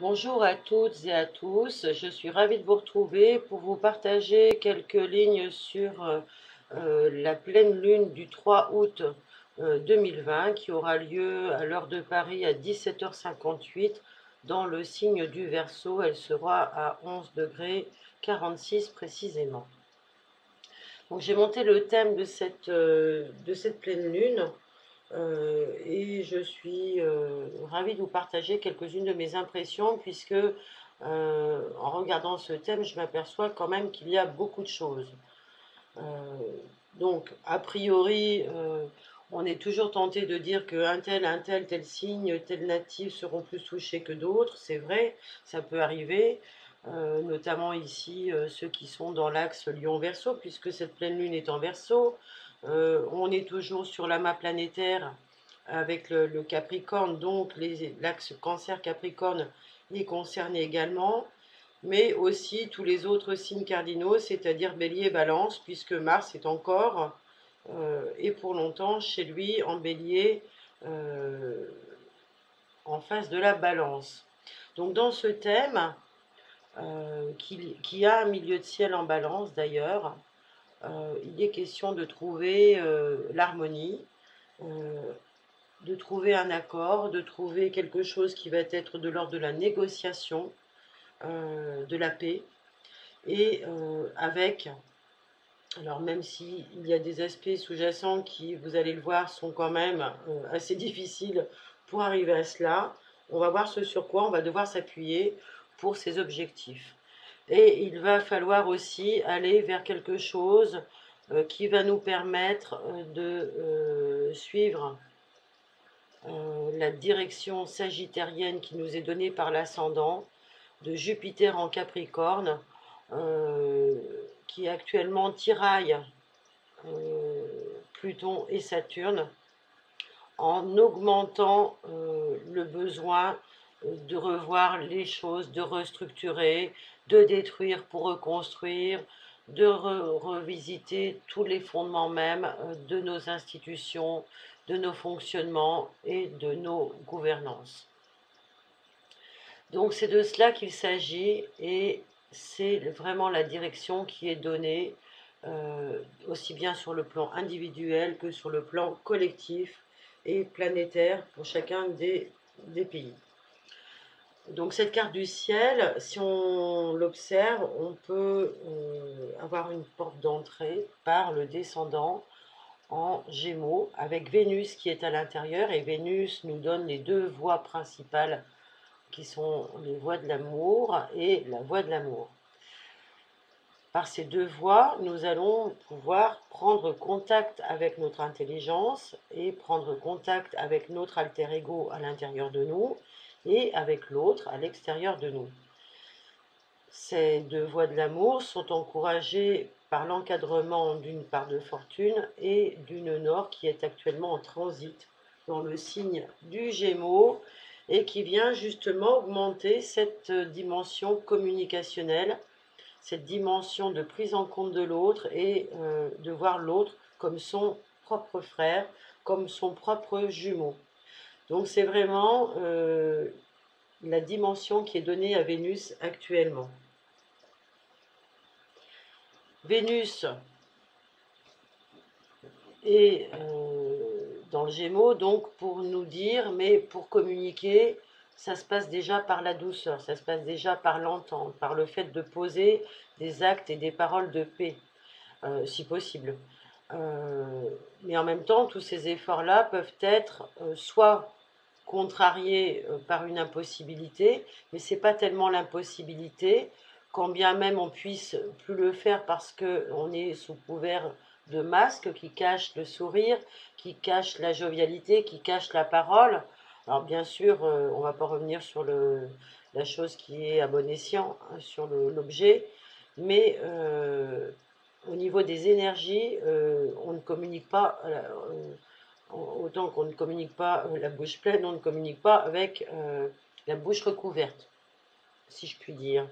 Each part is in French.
Bonjour à toutes et à tous, je suis ravie de vous retrouver pour vous partager quelques lignes sur la pleine lune du 3 août 2020 qui aura lieu à l'heure de Paris à 17h58 dans le signe du Verseau. Elle sera à 11 degrés 46 précisément. Donc j'ai monté le thème de cette pleine lune. Et je suis ravie de vous partager quelques-unes de mes impressions puisque en regardant ce thème, je m'aperçois quand même qu'il y a beaucoup de choses. Euh, donc, a priori, on est toujours tenté de dire qu'un tel, tel signe, tel natif seront plus touchés que d'autres. C'est vrai, ça peut arriver, notamment ici, ceux qui sont dans l'axe Lion-Verseau, puisque cette pleine lune est en Verseau. On est toujours sur l'amas planétaire avec le Capricorne, donc l'axe Cancer-Capricorne est concerné également, mais aussi tous les autres signes cardinaux, c'est-à-dire Bélier et Balance, puisque Mars est encore, et pour longtemps, chez lui, en Bélier, euh, en face de la Balance. Donc dans ce thème, qui a un milieu de ciel en Balance d'ailleurs, il est question de trouver l'harmonie, euh, de trouver un accord, de trouver quelque chose qui va être de l'ordre de la négociation, de la paix, et avec, alors même s'il y a des aspects sous-jacents qui, vous allez le voir, sont quand même assez difficiles pour arriver à cela, on va voir ce sur quoi on va devoir s'appuyer pour ces objectifs. Et il va falloir aussi aller vers quelque chose qui va nous permettre de suivre la direction sagittarienne qui nous est donnée par l'ascendant de Jupiter en Capricorne, euh, qui actuellement tiraille euh, Pluton et Saturne en augmentant le besoin de revoir les choses, de restructurer, de détruire pour reconstruire, de revisiter tous les fondements même de nos institutions, de nos fonctionnements et de nos gouvernances. Donc c'est de cela qu'il s'agit et c'est vraiment la direction qui est donnée aussi bien sur le plan individuel que sur le plan collectif et planétaire pour chacun des pays. Donc cette carte du ciel, si on l'observe, on peut avoir une porte d'entrée par le descendant en Gémeaux avec Vénus qui est à l'intérieur, et Vénus nous donne les deux voies principales qui sont les voies de l'amour et la voie de l'amour. Par ces deux voies, nous allons pouvoir prendre contact avec notre intelligence et prendre contact avec notre alter ego à l'intérieur de nous et avec l'autre à l'extérieur de nous. Ces deux voies de l'amour sont encouragées par l'encadrement d'une part de fortune et d'une Nord qui est actuellement en transit dans le signe du Gémeaux et qui vient justement augmenter cette dimension communicationnelle, cette dimension de prise en compte de l'autre et de voir l'autre comme son propre frère, comme son propre jumeau. Donc c'est vraiment la dimension qui est donnée à Vénus actuellement. Vénus est dans le Gémeaux, donc pour nous dire, mais pour communiquer, ça se passe déjà par la douceur, ça se passe déjà par l'entente, par le fait de poser des actes et des paroles de paix, si possible. Mais en même temps, tous ces efforts-là peuvent être soit contrariés par une impossibilité, mais ce n'est pas tellement l'impossibilité, quand bien même on puisse plus le faire parce qu'on est sous couvert de masques qui cachent le sourire, qui cachent la jovialité, qui cachent la parole. Alors bien sûr, on ne va pas revenir sur la chose qui est à bon escient, hein, sur l'objet, mais au niveau des énergies, on ne communique pas, autant qu'on ne communique pas la bouche pleine, on ne communique pas avec la bouche recouverte, si je puis dire.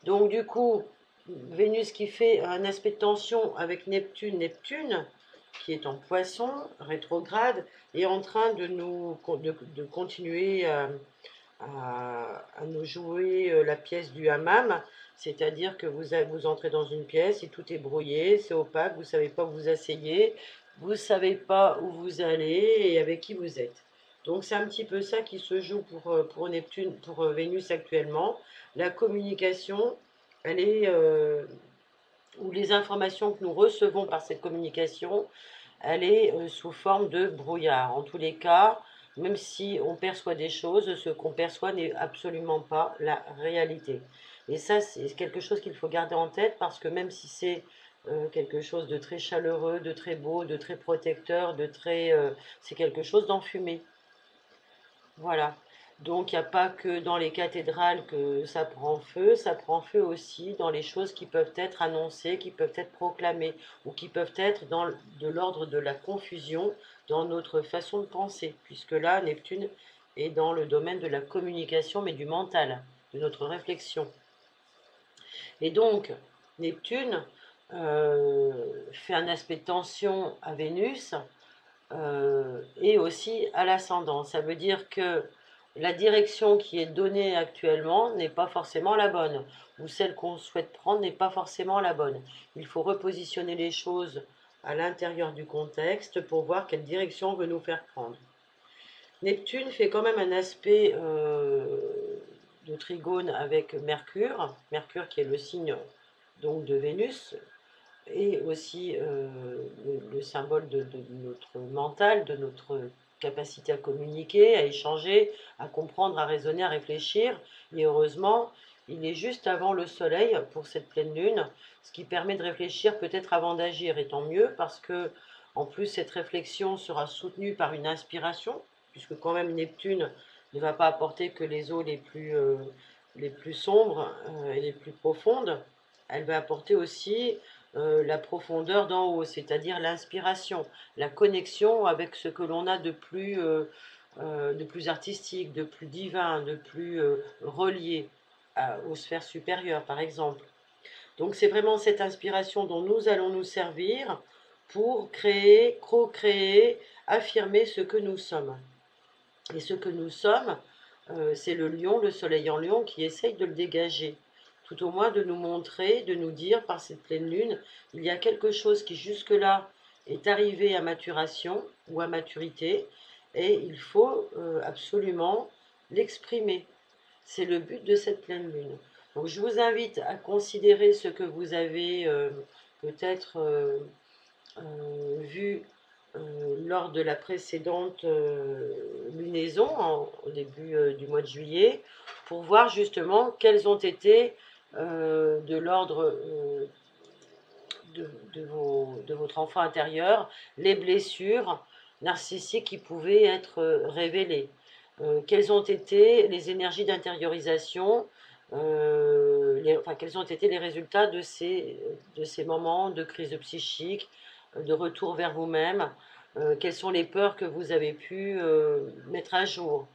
Donc du coup, Vénus qui fait un aspect de tension avec Neptune, qui est en Poisson, rétrograde, est en train de continuer à nous jouer la pièce du hammam, c'est-à-dire que vous entrez dans une pièce et tout est brouillé, c'est opaque, vous ne savez pas où vous asseyez, vous ne savez pas où vous allez et avec qui vous êtes. Donc c'est un petit peu ça qui se joue pour Neptune, pour Vénus actuellement. La communication, elle est, ou les informations que nous recevons par cette communication, elle est sous forme de brouillard. En tous les cas, même si on perçoit des choses, ce qu'on perçoit n'est absolument pas la réalité. Et ça, c'est quelque chose qu'il faut garder en tête parce que même si c'est quelque chose de très chaleureux, de très beau, de très protecteur, c'est quelque chose d'enfumé. Voilà. Donc, il n'y a pas que dans les cathédrales que ça prend feu aussi dans les choses qui peuvent être annoncées, qui peuvent être proclamées, ou qui peuvent être de l'ordre de la confusion dans notre façon de penser, puisque là, Neptune est dans le domaine de la communication, mais du mental, de notre réflexion. Et donc, Neptune fait un aspect de tension à Vénus, et aussi à l'ascendant. Ça veut dire que la direction qui est donnée actuellement n'est pas forcément la bonne, ou celle qu'on souhaite prendre n'est pas forcément la bonne. Il faut repositionner les choses à l'intérieur du contexte pour voir quelle direction on veut nous faire prendre. Neptune fait quand même un aspect de trigone avec Mercure, Mercure qui est le signe donc de Vénus, et aussi le symbole de notre mental, de notre capacité à communiquer, à échanger, à comprendre, à raisonner, à réfléchir. Et heureusement, il est juste avant le soleil pour cette pleine lune, ce qui permet de réfléchir peut-être avant d'agir, et tant mieux, parce que en plus cette réflexion sera soutenue par une inspiration, puisque quand même Neptune ne va pas apporter que les eaux les plus sombres et les plus profondes, elle va apporter aussi la profondeur d'en haut, c'est-à-dire l'inspiration, la connexion avec ce que l'on a de plus artistique, de plus divin, de plus relié aux sphères supérieures, par exemple. Donc c'est vraiment cette inspiration dont nous allons nous servir pour créer, co-créer, affirmer ce que nous sommes. Et ce que nous sommes, c'est le lion, le soleil en lion, qui essaye de le dégager. Tout au moins de nous montrer, de nous dire par cette pleine lune, il y a quelque chose qui jusque-là est arrivé à maturation ou à maturité, et il faut absolument l'exprimer. C'est le but de cette pleine lune. Donc je vous invite à considérer ce que vous avez peut-être vu lors de la précédente lunaison, au début du mois de juillet, pour voir justement quels ont été de l'ordre de votre enfant intérieur, les blessures narcissiques qui pouvaient être révélées. Quelles ont été les énergies d'intériorisation, enfin, quels ont été les résultats de ces moments de crise psychique, de retour vers vous-même, quelles sont les peurs que vous avez pu mettre à jour,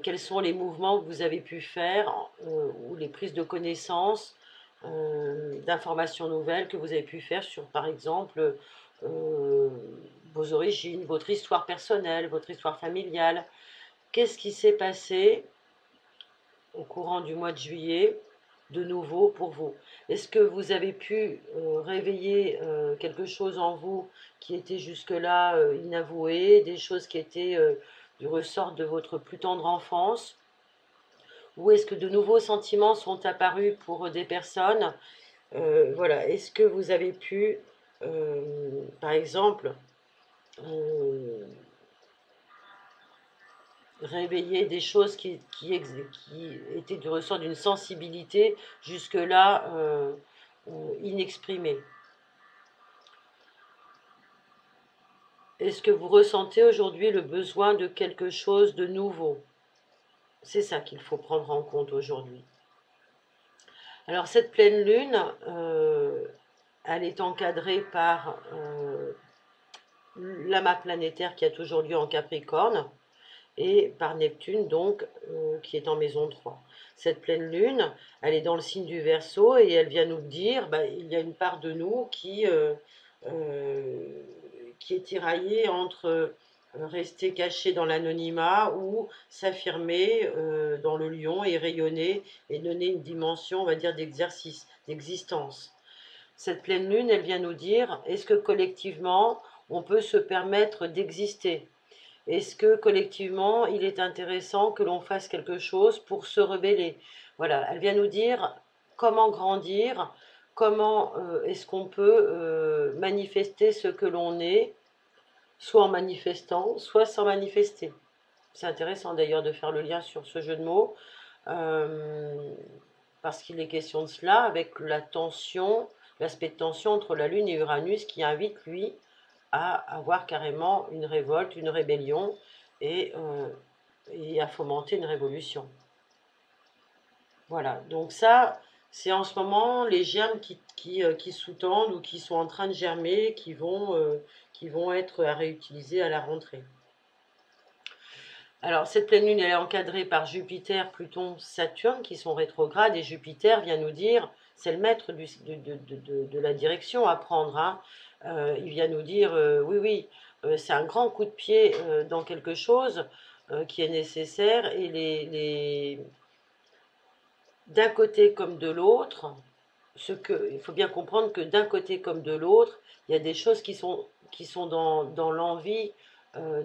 quels sont les mouvements que vous avez pu faire ou les prises de connaissances, d'informations nouvelles que vous avez pu faire sur, par exemple, euh, vos origines, votre histoire personnelle, votre histoire familiale. Qu'est-ce qui s'est passé au courant du mois de juillet de nouveau pour vous? Est-ce que vous avez pu réveiller quelque chose en vous qui était jusque-là inavoué, des choses qui étaient du ressort de votre plus tendre enfance? Ou est-ce que de nouveaux sentiments sont apparus pour des personnes? Voilà, est-ce que vous avez pu, par exemple, euh, réveiller des choses qui étaient du ressort d'une sensibilité jusque-là inexprimée? Est-ce que vous ressentez aujourd'hui le besoin de quelque chose de nouveau? C'est ça qu'il faut prendre en compte aujourd'hui. Alors cette pleine lune, elle est encadrée par l'amas planétaire qui a toujours lieu en Capricorne, et par Neptune, donc, qui est en maison 3. Cette pleine lune, elle est dans le signe du Verseau et elle vient nous dire, bah, il y a une part de nous euh, qui est tiraillée entre rester caché dans l'anonymat ou s'affirmer dans le lion et rayonner et donner une dimension, on va dire, d'exercice, d'existence. Cette pleine lune, elle vient nous dire, est-ce que collectivement, on peut se permettre d'exister? Est-ce que collectivement, il est intéressant que l'on fasse quelque chose pour se rebeller? Voilà, elle vient nous dire comment grandir, comment est-ce qu'on peut manifester ce que l'on est, soit en manifestant, soit sans manifester. C'est intéressant d'ailleurs de faire le lien sur ce jeu de mots, euh, parce qu'il est question de cela, avec la tension, l'aspect de tension entre la Lune et Uranus qui invite, lui, à avoir carrément une révolte, une rébellion, et, euh, et à fomenter une révolution. Voilà, donc ça, c'est en ce moment les germes qui sous-tendent ou qui sont en train de germer, qui vont être à réutiliser à la rentrée. Alors, cette pleine lune, elle est encadrée par Jupiter, Pluton, Saturne, qui sont rétrogrades, et Jupiter vient nous dire, c'est le maître de la direction à prendre, hein. Il vient nous dire, oui, oui, c'est un grand coup de pied dans quelque chose qui est nécessaire, et d'un côté comme de l'autre, il faut bien comprendre que d'un côté comme de l'autre, il y a des choses qui sont dans l'envie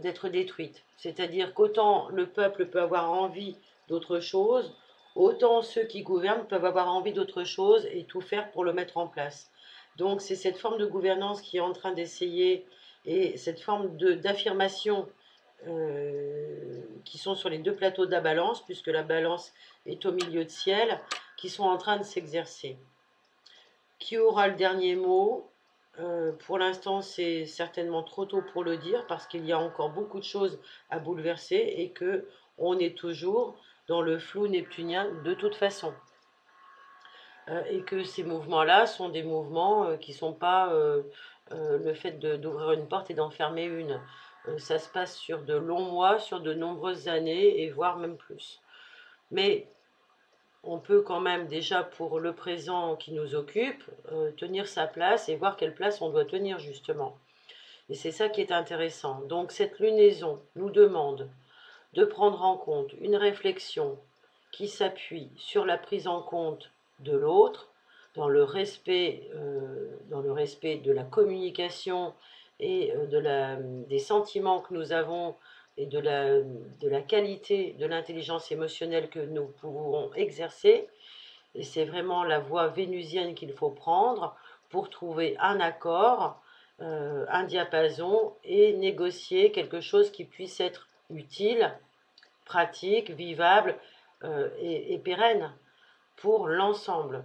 d'être détruites. C'est-à-dire qu'autant le peuple peut avoir envie d'autre chose, autant ceux qui gouvernent peuvent avoir envie d'autre chose et tout faire pour le mettre en place. Donc c'est cette forme de gouvernance qui est en train d'essayer, et cette forme d'affirmation qui sont sur les deux plateaux de la balance, puisque la balance est au milieu de ciel, qui sont en train de s'exercer. Qui aura le dernier mot? Pour l'instant, c'est certainement trop tôt pour le dire parce qu'il y a encore beaucoup de choses à bouleverser et que on est toujours dans le flou neptunien de toute façon. Et que ces mouvements-là sont des mouvements qui ne sont pas le fait d'ouvrir une porte et d'en fermer une. Ça se passe sur de longs mois, sur de nombreuses années et voire même plus. Mais on peut quand même déjà pour le présent qui nous occupe, tenir sa place et voir quelle place on doit tenir justement. Et c'est ça qui est intéressant. Donc cette lunaison nous demande de prendre en compte une réflexion qui s'appuie sur la prise en compte de l'autre, dans le respect de la communication et des sentiments que nous avons et de la qualité de l'intelligence émotionnelle que nous pouvons exercer. Et c'est vraiment la voie vénusienne qu'il faut prendre pour trouver un accord, un diapason et négocier quelque chose qui puisse être utile, pratique, vivable et pérenne pour l'ensemble.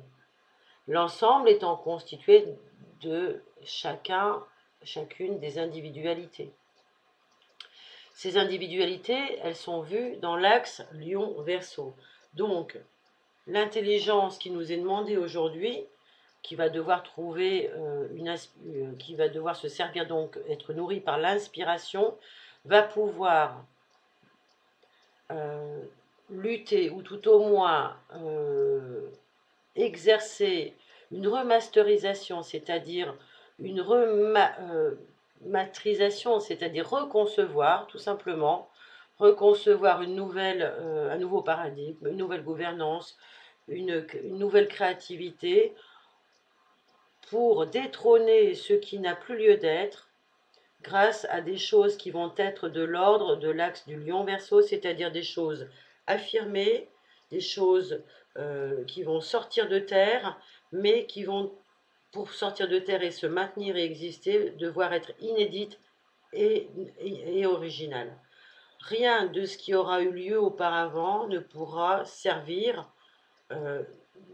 L'ensemble étant constitué de chacune des individualités. Ces individualités, elles sont vues dans l'axe Lion-Verseau. Donc, l'intelligence qui nous est demandée aujourd'hui, qui va devoir trouver qui va devoir se servir, donc être nourrie par l'inspiration, va pouvoir lutter ou tout au moins exercer une remasterisation, c'est-à-dire une rematrisation, c'est-à-dire reconcevoir tout simplement, reconcevoir un nouveau paradigme, une nouvelle gouvernance, une nouvelle créativité pour détrôner ce qui n'a plus lieu d'être grâce à des choses qui vont être de l'ordre de l'axe du lion-verseau, c'est-à-dire des choses affirmées, des choses qui vont sortir de terre, mais qui vont, pour sortir de terre et se maintenir et exister, devoir être inédites et originales. Rien de ce qui aura eu lieu auparavant ne pourra servir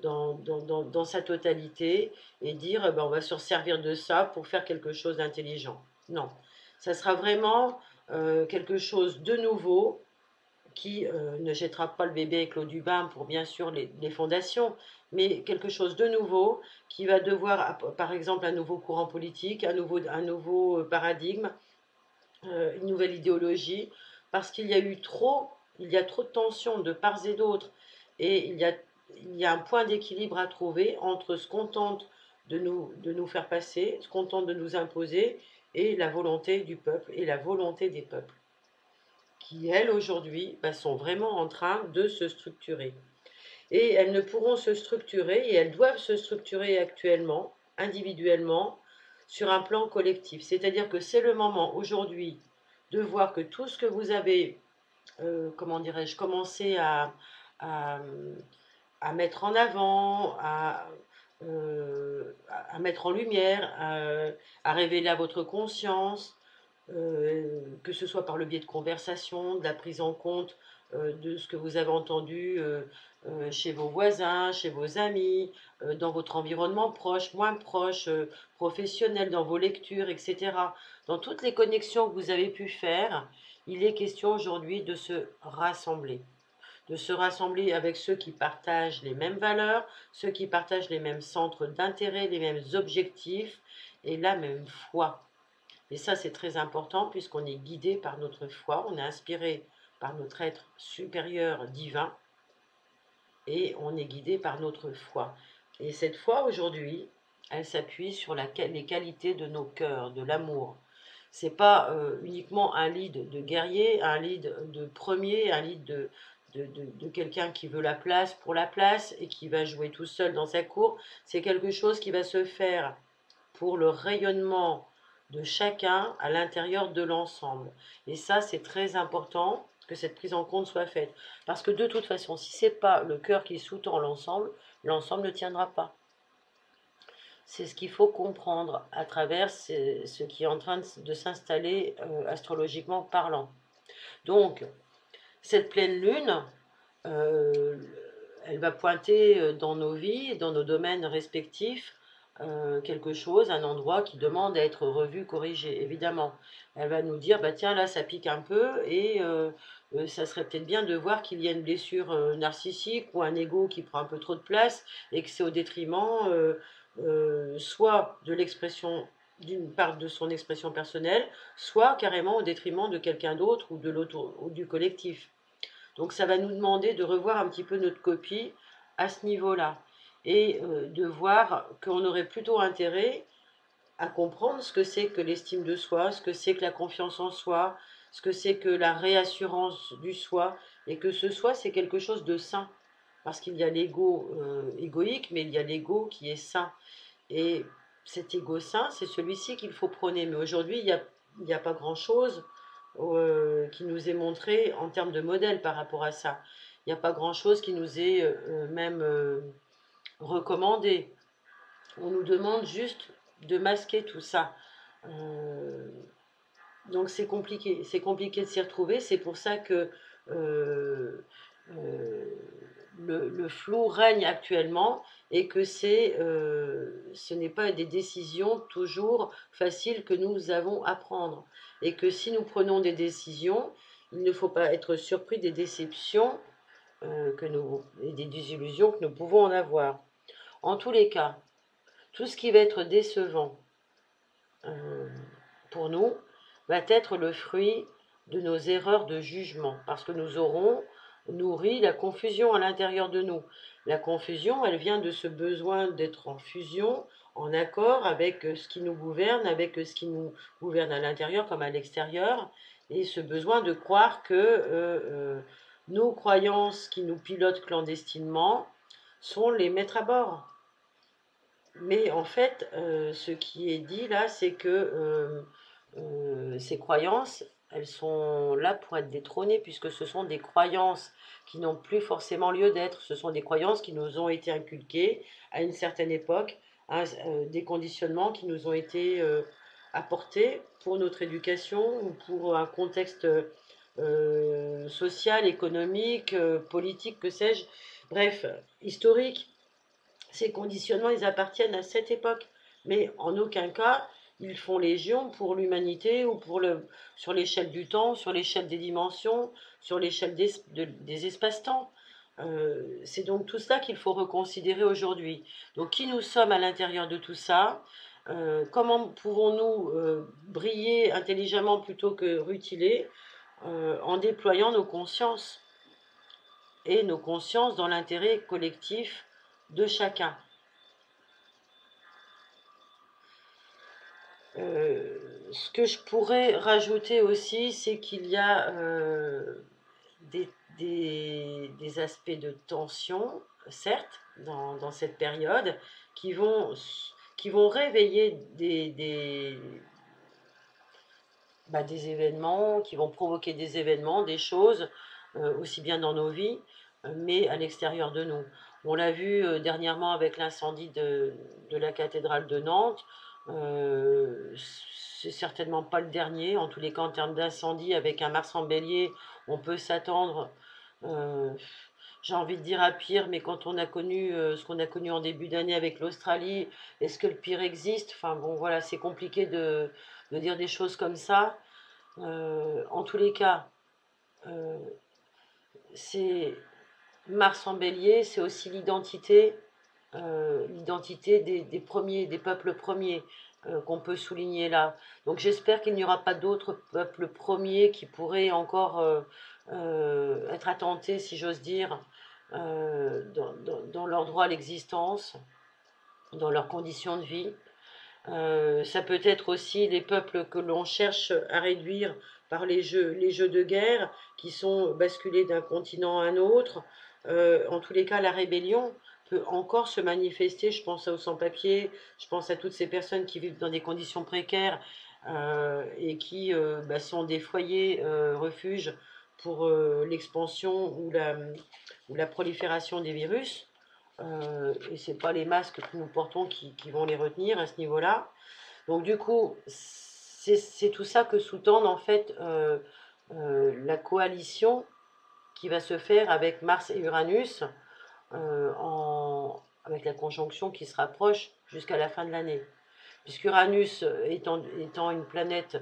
dans sa totalité et dire eh ben, on va se servir de ça pour faire quelque chose d'intelligent. Non, ça sera vraiment quelque chose de nouveau qui ne jettera pas le bébé avec l'eau du bain pour bien sûr les fondations, mais quelque chose de nouveau qui va devoir, par exemple, un nouveau courant politique, un nouveau paradigme, une nouvelle idéologie, parce qu'il y a il y a trop de tensions de part et d'autre, et il y a un point d'équilibre à trouver entre ce qu'on tente de nous faire passer, ce qu'on tente de nous imposer, et la volonté du peuple et la volonté des peuples. qui, elles, aujourd'hui, sont vraiment en train de se structurer. Et elles ne pourront se structurer, et elles doivent se structurer actuellement, individuellement, sur un plan collectif. C'est-à-dire que c'est le moment aujourd'hui de voir que tout ce que vous avez, comment dirais-je, commencé à, à mettre en avant, à mettre en lumière, à révéler à votre conscience, que ce soit par le biais de conversation, de la prise en compte de ce que vous avez entendu chez vos voisins, chez vos amis, dans votre environnement proche, moins proche, professionnel, dans vos lectures, etc. Dans toutes les connexions que vous avez pu faire, il est question aujourd'hui de se rassembler avec ceux qui partagent les mêmes valeurs, ceux qui partagent les mêmes centres d'intérêt, les mêmes objectifs et la même foi. Et ça, c'est très important puisqu'on est guidé par notre foi, on est inspiré par notre être supérieur divin et on est guidé par notre foi. Et cette foi, aujourd'hui, elle s'appuie sur les qualités de nos cœurs, de l'amour. C'est pas uniquement un lead de guerrier, un lead de premier, un lead de quelqu'un qui veut la place pour la place et qui va jouer tout seul dans sa cour. C'est quelque chose qui va se faire pour le rayonnement de chacun à l'intérieur de l'ensemble. Et ça, c'est très important que cette prise en compte soit faite. Parce que de toute façon, si ce n'est pas le cœur qui sous-tend l'ensemble, l'ensemble ne tiendra pas. C'est ce qu'il faut comprendre à travers ce qui est en train de s'installer astrologiquement parlant. Donc, cette pleine lune, euh, elle va pointer dans nos vies, dans nos domaines respectifs, quelque chose, un endroit qui demande à être revu, corrigé, évidemment. Elle va nous dire, bah tiens, là, ça pique un peu, et ça serait peut-être bien de voir qu'il y a une blessure narcissique ou un ego qui prend un peu trop de place, et que c'est au détriment soit de l'expression d'une part de son expression personnelle, soit carrément au détriment de quelqu'un d'autre ou de l'autre ou du collectif. Donc ça va nous demander de revoir un petit peu notre copie à ce niveau-là et de voir qu'on aurait plutôt intérêt à comprendre ce que c'est que l'estime de soi, ce que c'est que la confiance en soi, ce que c'est que la réassurance du soi, et que ce soi, c'est quelque chose de sain. Parce qu'il y a l'ego égoïque, mais il y a l'ego qui est sain. Et cet ego sain, c'est celui-ci qu'il faut prôner. Mais aujourd'hui, il n'y a pas grand-chose qui nous est montré en termes de modèle par rapport à ça. Il n'y a pas grand-chose qui nous est même recommandé. On nous demande juste de masquer tout ça. Euh, donc c'est compliqué de s'y retrouver. C'est pour ça que euh, euh, le flou règne actuellement et que ce n'est pas des décisions toujours faciles que nous avons à prendre. Et que si nous prenons des décisions, il ne faut pas être surpris des déceptions et des désillusions que nous pouvons en avoir. En tous les cas, tout ce qui va être décevant euh, pour nous va être le fruit de nos erreurs de jugement, parce que nous aurons nourri la confusion à l'intérieur de nous. La confusion, elle vient de ce besoin d'être en fusion, en accord avec ce qui nous gouverne, avec ce qui nous gouverne à l'intérieur comme à l'extérieur, et ce besoin de croire que nos croyances qui nous pilotent clandestinement sont les maîtres à bord. Mais en fait, ce qui est dit là, c'est que ces croyances, elles sont là pour être détrônées, puisque ce sont des croyances qui n'ont plus forcément lieu d'être. Ce sont des croyances qui nous ont été inculquées à une certaine époque, hein, des conditionnements qui nous ont été apportés pour notre éducation ou pour un contexte social, économique, politique, que sais-je, bref, historique. Ces conditionnements, ils appartiennent à cette époque, mais en aucun cas, ils font légion pour l'humanité ou sur l'échelle du temps, sur l'échelle des dimensions, sur l'échelle des espaces-temps. C'est donc tout cela qu'il faut reconsidérer aujourd'hui. Donc qui nous sommes à l'intérieur de tout ça, comment pouvons-nous briller intelligemment plutôt que rutiler en déployant nos consciences et nos consciences dans l'intérêt collectif de chacun. Ce que je pourrais rajouter aussi, c'est qu'il y a des, des aspects de tension, certes, dans cette période, qui vont, qui vont réveiller des événements, qui vont provoquer des événements, des choses, aussi bien dans nos vies, mais à l'extérieur de nous. On l'a vu dernièrement avec l'incendie de la cathédrale de Nantes. C'est certainement pas le dernier. En tous les cas, en termes d'incendie, avec un Mars en bélier, on peut s'attendre, euh, j'ai envie de dire à pire, mais quand on a connu ce qu'on a connu en début d'année avec l'Australie, est-ce que le pire existe? Enfin bon, voilà, c'est compliqué de dire des choses comme ça. En tous les cas, euh, c'est Mars en bélier, c'est aussi l'identité des premiers, des peuples premiers qu'on peut souligner là. Donc j'espère qu'il n'y aura pas d'autres peuples premiers qui pourraient encore être attentés, si j'ose dire, dans leur droit à l'existence, dans leurs conditions de vie. Ça peut être aussi les peuples que l'on cherche à réduire par les jeux de guerre qui sont basculés d'un continent à un autre. En tous les cas, la rébellion peut encore se manifester. Je pense aux sans-papiers, je pense à toutes ces personnes qui vivent dans des conditions précaires et qui sont des foyers refuges pour l'expansion ou la prolifération des virus. Et ce n'est pas les masques que nous portons qui vont les retenir à ce niveau-là. Donc du coup, c'est tout ça que sous-tend en fait la coalition qui va se faire avec Mars et Uranus, avec la conjonction qui se rapproche jusqu'à la fin de l'année. Puisqu'Uranus étant une planète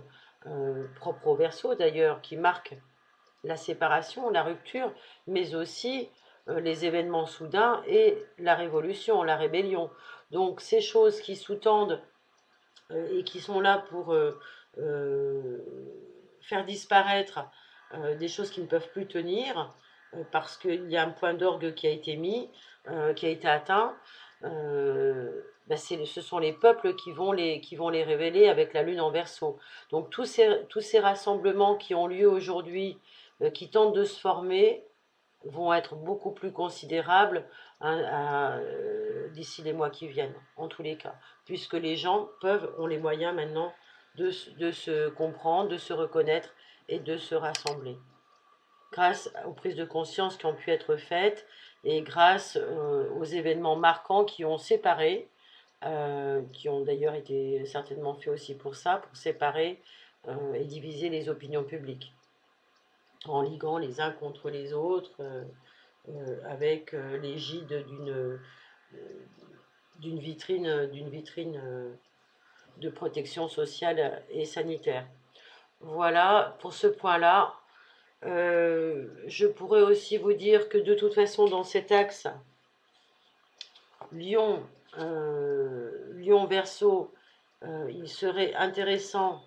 propre au Verseau d'ailleurs, qui marque la séparation, la rupture, mais aussi les événements soudains et la révolution, la rébellion. Donc ces choses qui sous-tendent et qui sont là pour euh, faire disparaître des choses qui ne peuvent plus tenir, parce qu'il y a un point d'orgue qui a été mis, qui a été atteint. Ce sont les peuples qui vont les révéler avec la lune en Verseau. Donc tous ces rassemblements qui ont lieu aujourd'hui, qui tentent de se former, vont être beaucoup plus considérables hein, d'ici les mois qui viennent, en tous les cas, puisque les gens ont les moyens maintenant de se comprendre, de se reconnaître et de se rassembler. Grâce aux prises de conscience qui ont pu être faites et grâce aux événements marquants qui ont séparé, qui ont d'ailleurs été certainement faits aussi pour ça, pour séparer et diviser les opinions publiques en liguant les uns contre les autres, avec l'égide d'une vitrine de protection sociale et sanitaire. Voilà pour ce point-là. Je pourrais aussi vous dire que de toute façon, dans cet axe, Lion, Lion Verseau, il serait intéressant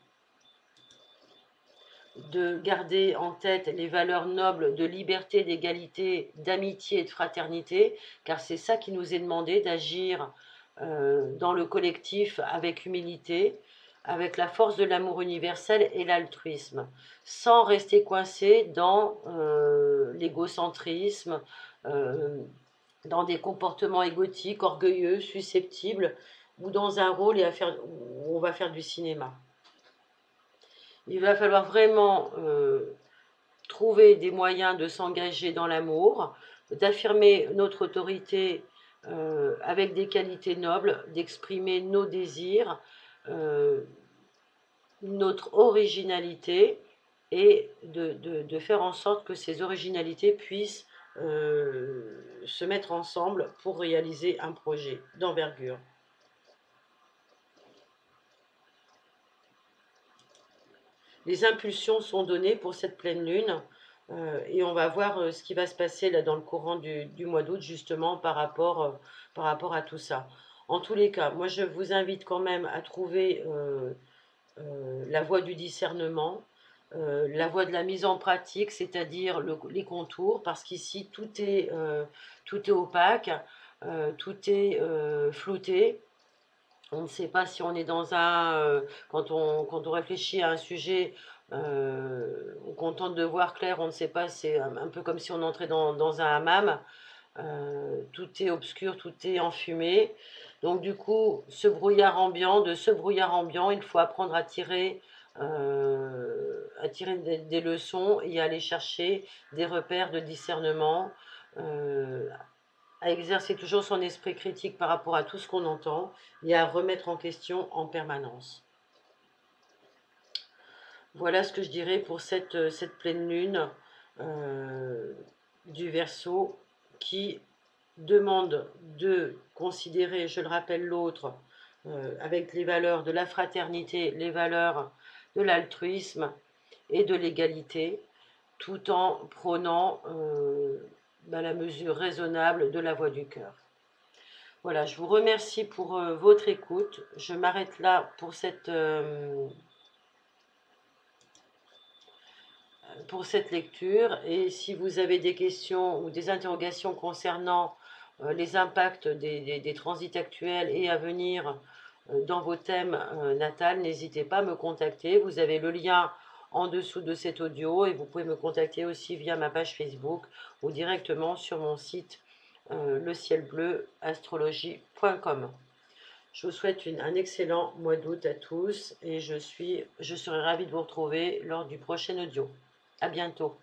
de garder en tête les valeurs nobles de liberté, d'égalité, d'amitié et de fraternité, car c'est ça qui nous est demandé, d'agir dans le collectif avec humilité, avec la force de l'amour universel et l'altruisme, sans rester coincé dans l'égocentrisme, euh, dans des comportements égotiques, orgueilleux, susceptibles, ou dans un rôle où on va faire du cinéma. Il va falloir vraiment trouver des moyens de s'engager dans l'amour, d'affirmer notre autorité avec des qualités nobles, d'exprimer nos désirs, euh, notre originalité et de faire en sorte que ces originalités puissent se mettre ensemble pour réaliser un projet d'envergure. Les impulsions sont données pour cette pleine lune et on va voir ce qui va se passer là dans le courant du mois d'août justement par rapport à tout ça. En tous les cas, moi je vous invite quand même à trouver la voie du discernement, la voie de la mise en pratique, c'est-à-dire les contours, parce qu'ici tout est opaque, tout est flouté, On ne sait pas si on est dans un... quand on réfléchit à un sujet ou qu'on tente de voir clair, on ne sait pas, c'est un peu comme si on entrait dans un hammam. Tout est obscur, tout est enfumé. Donc du coup, de ce brouillard ambiant, il faut apprendre à tirer des leçons et aller chercher des repères de discernement, euh, à exercer toujours son esprit critique par rapport à tout ce qu'on entend et à remettre en question en permanence. Voilà ce que je dirais pour cette pleine lune du Verseau qui demande de considérer, je le rappelle, l'autre avec les valeurs de la fraternité, les valeurs de l'altruisme et de l'égalité, tout en prônant la mesure raisonnable de la voix du cœur. Voilà, je vous remercie pour votre écoute. Je m'arrête là pour cette lecture. Et si vous avez des questions ou des interrogations concernant les impacts des transits actuels et à venir dans vos thèmes natals, n'hésitez pas à me contacter. Vous avez le lien en dessous de cet audio et vous pouvez me contacter aussi via ma page Facebook ou directement sur mon site lecielbleuastrologie.com. Je vous souhaite un excellent mois d'août à tous et je serai ravie de vous retrouver lors du prochain audio. À bientôt.